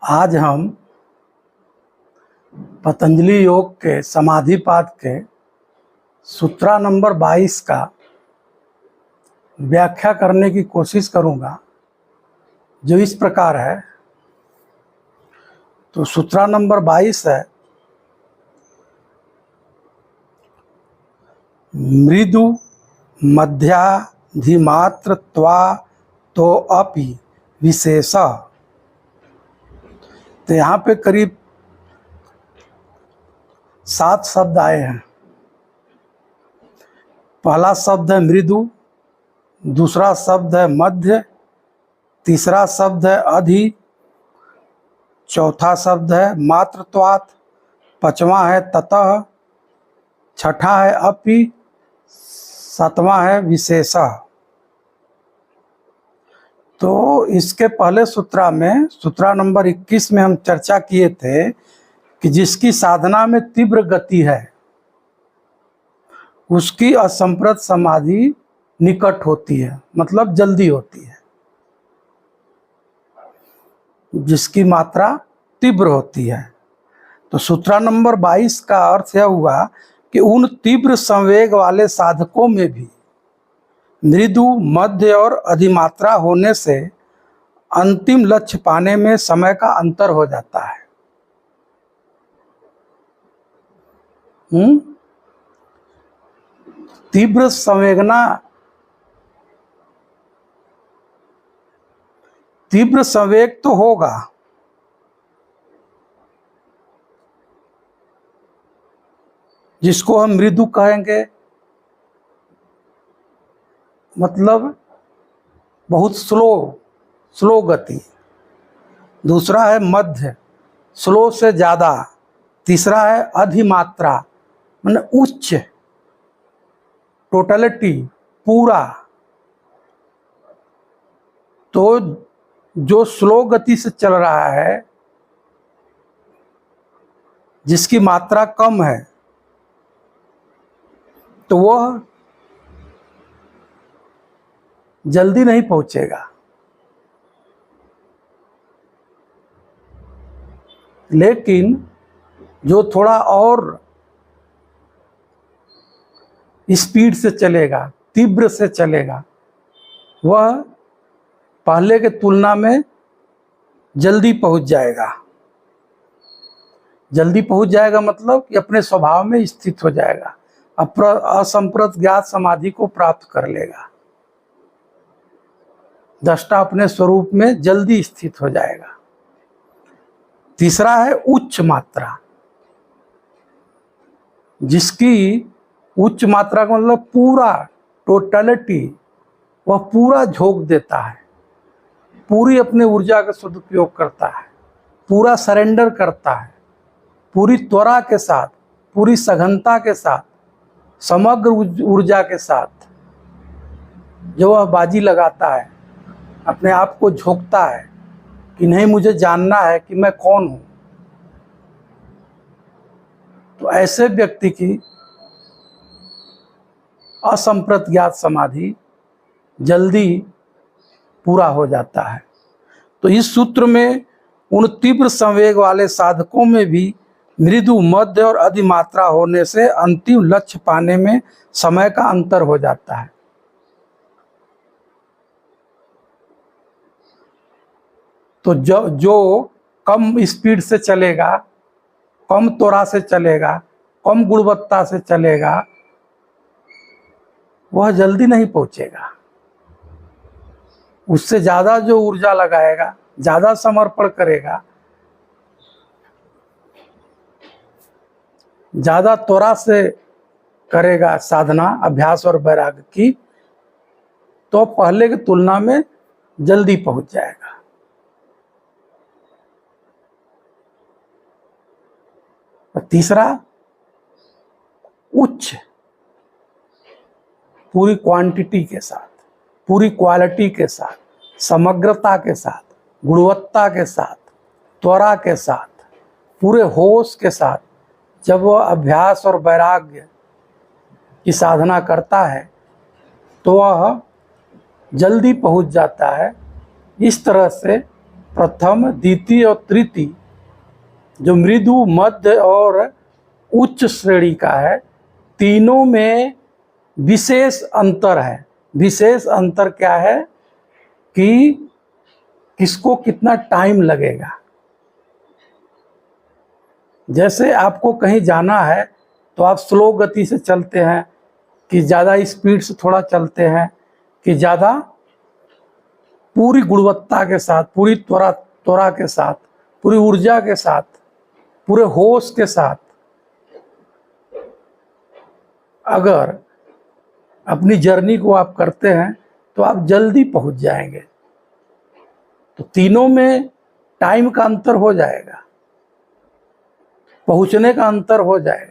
आज हम पतंजलि योग के समाधिपाद के सूत्रा नंबर 22 का व्याख्या करने की कोशिश करूंगा, जो इस प्रकार है। तो सूत्रा नंबर 22 है, मृदु मध्याधिमात्र त्वा तो अपि विशेष। तो यहाँ पे करीब 7 शब्द आए हैं। पहला शब्द है मृदु, दूसरा शब्द है मध्य, तीसरा शब्द है अधि, चौथा शब्द है मात्रत्वात्, पांचवा है ततः, छठा है अपि, सातवां है विशेष। तो इसके पहले सूत्रा नंबर 21 में हम चर्चा किए थे कि जिसकी साधना में तीव्र गति है उसकी असंप्रत समाधि निकट होती है, मतलब जल्दी होती है। जिसकी मात्रा तीव्र होती है। तो सूत्रा नंबर 22 का अर्थ यह हुआ कि उन तीव्र संवेग वाले साधकों में भी मृदु, मध्य और अधिमात्रा होने से अंतिम लक्ष्य पाने में समय का अंतर हो जाता है। तीव्र संवेग तो होगा, जिसको हम मृदु कहेंगे, मतलब बहुत स्लो गति। दूसरा है मध्य, स्लो से ज्यादा। तीसरा है अधिमात्रा, मतलब उच्च, टोटलिटी, पूरा। तो जो स्लो गति से चल रहा है, जिसकी मात्रा कम है, तो वह जल्दी नहीं पहुंचेगा। लेकिन जो थोड़ा और स्पीड से चलेगा, तीव्र से चलेगा, वह पहले के तुलना में जल्दी पहुंच जाएगा। जल्दी पहुंच जाएगा मतलब कि अपने स्वभाव में स्थित हो जाएगा, असंप्रत ज्ञात समाधि को प्राप्त कर लेगा। दृष्टा अपने स्वरूप में जल्दी स्थित हो जाएगा। तीसरा है उच्च मात्रा, जिसकी उच्च मात्रा का मतलब पूरा, टोटलिटी, वह पूरा झोंक देता है, पूरी अपने ऊर्जा का सदुपयोग करता है, पूरा सरेंडर करता है, पूरी त्वरा के साथ, पूरी सघनता के साथ, समग्र ऊर्जा के साथ जो वह बाजी लगाता है, अपने आप को झोंकता है कि नहीं, मुझे जानना है कि मैं कौन हूं। तो ऐसे व्यक्ति की असंप्रत ज्ञात समाधि जल्दी पूरा हो जाता है। तो इस सूत्र में उन तीव्र संवेग वाले साधकों में भी मृदु, मध्य और अधिमात्रा होने से अंतिम लक्ष्य पाने में समय का अंतर हो जाता है। तो जो कम स्पीड से चलेगा, कम त्वरा से चलेगा, कम गुणवत्ता से चलेगा, वह जल्दी नहीं पहुंचेगा। उससे ज्यादा जो ऊर्जा लगाएगा, ज्यादा समर्पण करेगा, ज्यादा त्वरा से करेगा साधना, अभ्यास और वैराग्य की, तो पहले की तुलना में जल्दी पहुंच जाएगा। और तीसरा उच्च, पूरी क्वांटिटी के साथ, पूरी क्वालिटी के साथ, समग्रता के साथ, गुणवत्ता के साथ, त्वरा के साथ, पूरे होश के साथ जब वह अभ्यास और वैराग्य की साधना करता है तो वह जल्दी पहुंच जाता है। इस तरह से प्रथम, द्वितीय और तृतीय, जो मृदु, मध्य और उच्च श्रेणी का है, तीनों में विशेष अंतर है। विशेष अंतर क्या है कि किसको कितना टाइम लगेगा। जैसे आपको कहीं जाना है तो आप स्लो गति से चलते हैं, कि ज़्यादा स्पीड से थोड़ा चलते हैं, कि ज़्यादा पूरी गुणवत्ता के साथ, पूरी त्वरा के साथ, पूरी ऊर्जा के साथ, पूरे होश के साथ अगर अपनी जर्नी को आप करते हैं तो आप जल्दी पहुंच जाएंगे। तो तीनों में टाइम का अंतर हो जाएगा, पहुंचने का अंतर हो जाएगा।